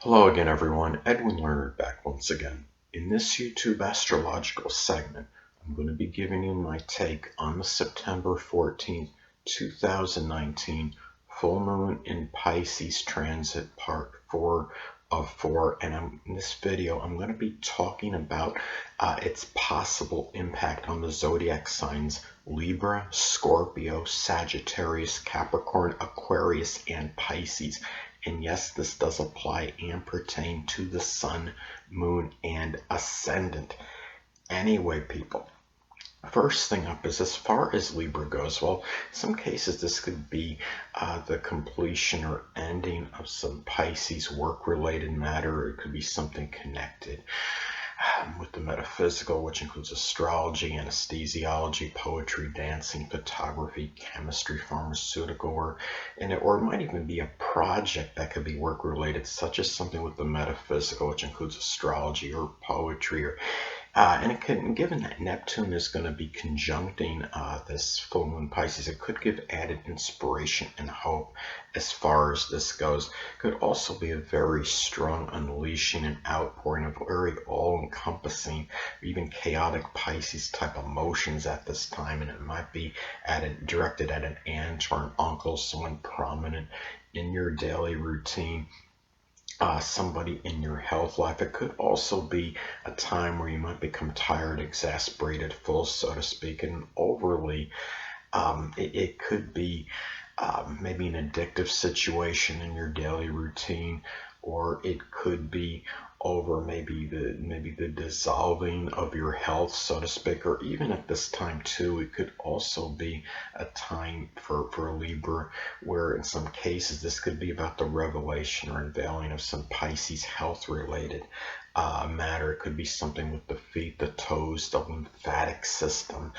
Hello again, everyone. Edwin Learnard back once again. In this YouTube astrological segment, I'm going to be giving you my take on the September 14th, 2019 full moon in Pisces transit part 4 of 4. And in this video, I'm going to be talking about its possible impact on the zodiac signs Libra, Scorpio, Sagittarius, Capricorn, Aquarius, and Pisces. And yes, this does apply and pertain to the sun, moon, and ascendant. Anyway, people, first thing up is as far as Libra goes, well, in some cases this could be the completion or ending of some Pisces work-related matter. It could be something connected with the metaphysical, which includes astrology, anesthesiology, poetry, dancing, photography, chemistry, pharmaceutical work, or it might even be a project that could be work related, such as something with the metaphysical, which includes astrology or poetry, and it can, given that Neptune is going to be conjuncting this full moon Pisces, it could give added inspiration and hope as far as this goes. Could also be a very strong unleashing and outpouring of very all-encompassing, even chaotic Pisces type emotions at this time, and it might be directed at an aunt or an uncle, someone prominent in your daily routine. Somebody in your health life. It could also be a time where you might become tired, exasperated, full, so to speak, and overly. It could be maybe an addictive situation in your daily routine, or it could be over maybe the dissolving of your health, so to speak, or even at this time too, it could also be a time for Libra where in some cases this could be about the revelation or unveiling of some Pisces health related matter. It could be something with the feet, the toes, the lymphatic system,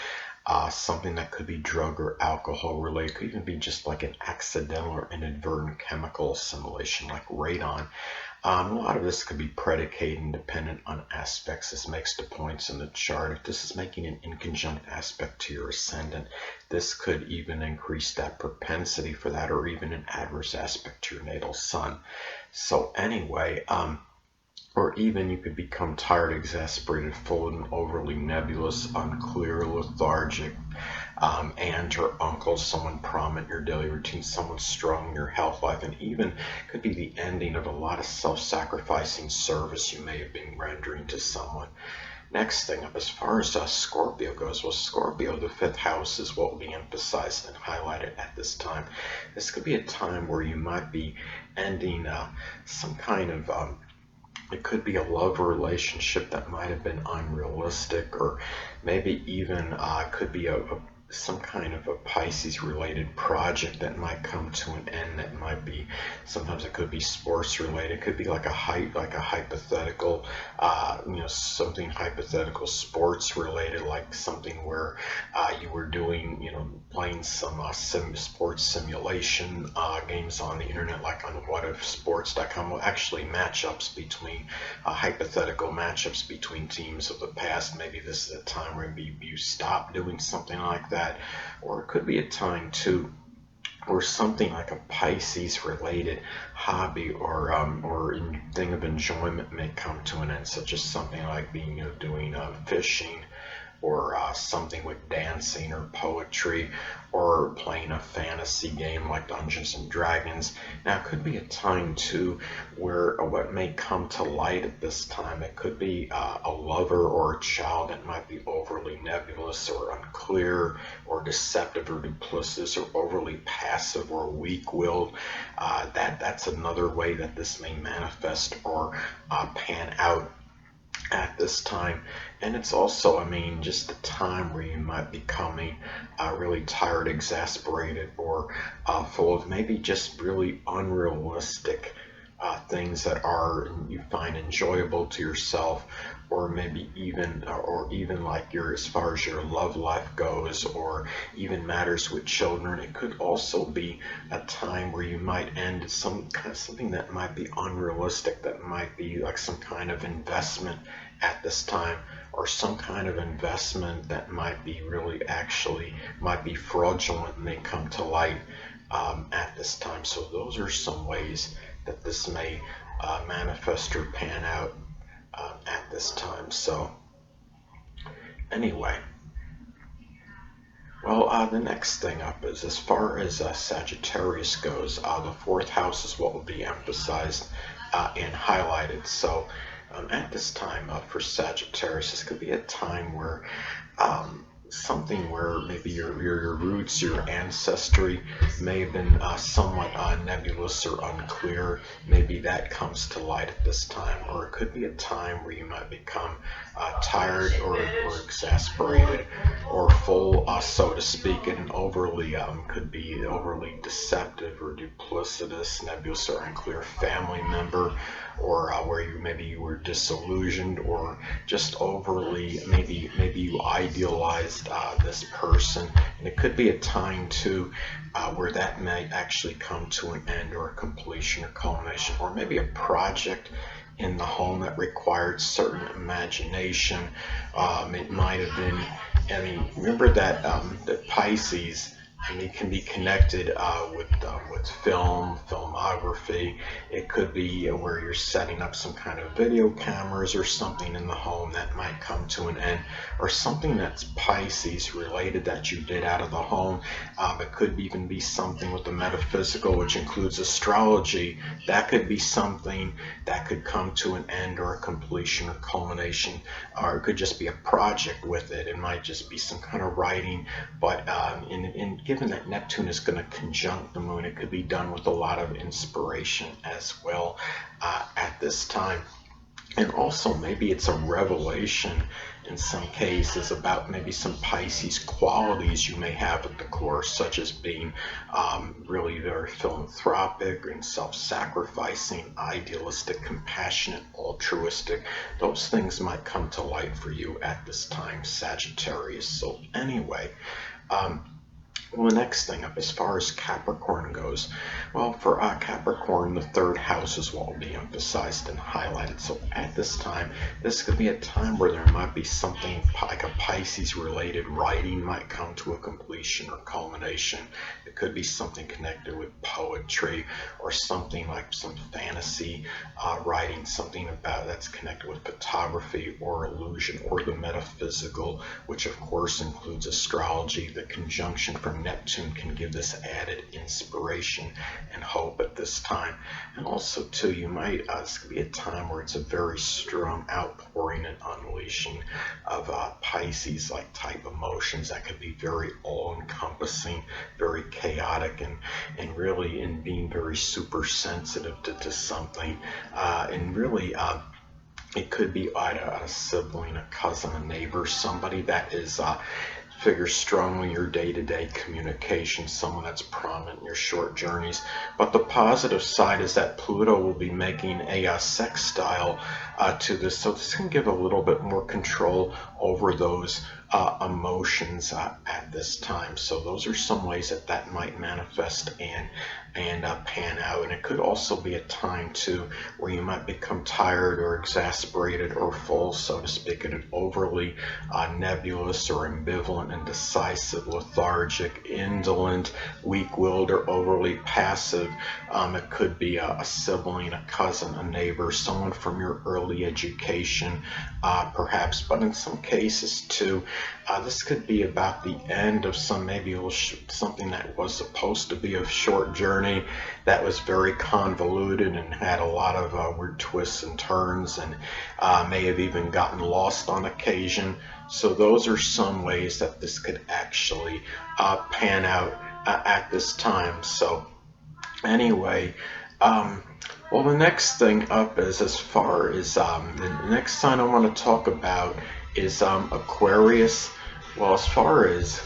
something that could be drug or alcohol related. It could even be just like an accidental or inadvertent chemical assimilation like radon. A lot of this could be predicated and dependent on aspects. This makes the points in the chart. If this is making an inconjunct aspect to your ascendant, this could even increase that propensity for that, or even an adverse aspect to your natal sun. So anyway, or even you could become tired, exasperated, full and overly nebulous, unclear, lethargic, aunt or uncle, someone prominent in your daily routine, someone strong in your health life, and even could be the ending of a lot of self-sacrificing service you may have been rendering to someone. Next thing up, as far as Scorpio goes, well, Scorpio, the fifth house, is what will be emphasized and highlighted at this time. This could be a time where you might be ending some kind of it could be a love relationship that might have been unrealistic, or maybe even could be some kind of a Pisces related project that might come to an end. That might be, sometimes it could be sports related. It could be like a hypothetical, something hypothetical sports related, like something where you were doing, playing some sports simulation games on the internet, like on whatifsports.com. Well, actually matchups between hypothetical matchups between teams of the past. Maybe this is a time where you stop doing something like that. Or it could be a time too where something like a Pisces related hobby or thing of enjoyment may come to an end, such as something like doing fishing, or something with dancing or poetry, or playing a fantasy game like Dungeons and Dragons. Now, it could be a time too where what may come to light at this time, it could be a lover or a child that might be overly nebulous or unclear or deceptive or duplicitous or overly passive or weak-willed. That's another way that this may manifest or pan out at this time. And it's also, just a time where you might be becoming really tired, exasperated, or full of maybe just really unrealistic things that you find enjoyable to yourself, or maybe even like as far as your love life goes, or even matters with children. It could also be a time where you might end something that might be unrealistic, that might be like some kind of investment at this time, or some kind of investment that might be might be fraudulent and may come to light at this time. So those are some ways that this may manifest or pan out at this time. So anyway, well, the next thing up is, as far as Sagittarius goes, the fourth house is what will be emphasized and highlighted. So at this time for Sagittarius, this could be a time where something where maybe your roots, your ancestry may have been somewhat nebulous or unclear. Maybe that comes to light at this time, or it could be a time where you might become tired or exasperated or full, so to speak, and overly could be overly deceptive or duplicitous, nebulous or unclear family member, or where you were disillusioned, or just overly maybe you idealized this person. And it could be a time too where that may actually come to an end or a completion or culmination, or maybe a project in the home that required certain imagination. It might have been, remember that that Pisces, it can be connected with filmography. It could be where you're setting up some kind of video cameras or something in the home that might come to an end, or something that's Pisces related that you did out of the home. It could even be something with the metaphysical, which includes astrology. That could be something that could come to an end or a completion or culmination, or it could just be a project with it. It might just be some kind of writing, but given that Neptune is going to conjunct the moon, it could be done with a lot of inspiration as well at this time. And also maybe it's a revelation in some cases about maybe some Pisces qualities you may have at the core, such as being really very philanthropic and self-sacrificing, idealistic, compassionate, altruistic. Those things might come to light for you at this time, Sagittarius. So anyway, well, the next thing up, as far as Capricorn goes, well, for Capricorn, the third house is what will be emphasized and highlighted. So at this time, this could be a time where there might be something like a Pisces-related writing might come to a completion or culmination. It could be something connected with poetry, or something like some fantasy writing, something about that's connected with photography or illusion or the metaphysical, which of course includes astrology. The conjunction from Neptune can give this added inspiration and hope at this time. And also too, you might this could be a time where it's a very strong outpouring and unleashing of Pisces like type emotions that could be very all-encompassing, very chaotic, and really in being very super sensitive to something, and really it could be a sibling, a cousin, a neighbor, somebody that is figures strongly in your day-to-day communication, someone that's prominent in your short journeys. But the positive side is that Pluto will be making a sextile to this, so this can give a little bit more control over those emotions at this time. So those are some ways that might manifest and pan out. And it could also be a time too where you might become tired or exasperated or full, so to speak, and overly nebulous or ambivalent, indecisive, lethargic, indolent, weak-willed, or overly passive. It could be a sibling, a cousin, a neighbor, someone from your early education, perhaps. But in some cases too, this could be about the end of something that was supposed to be a short journey that was very convoluted and had a lot of weird twists and turns, and may have even gotten lost on occasion. So those are some ways that this could actually pan out at this time. So anyway, well, the next thing up is, as far as the next sign I want to talk about is Aquarius. Well, as far as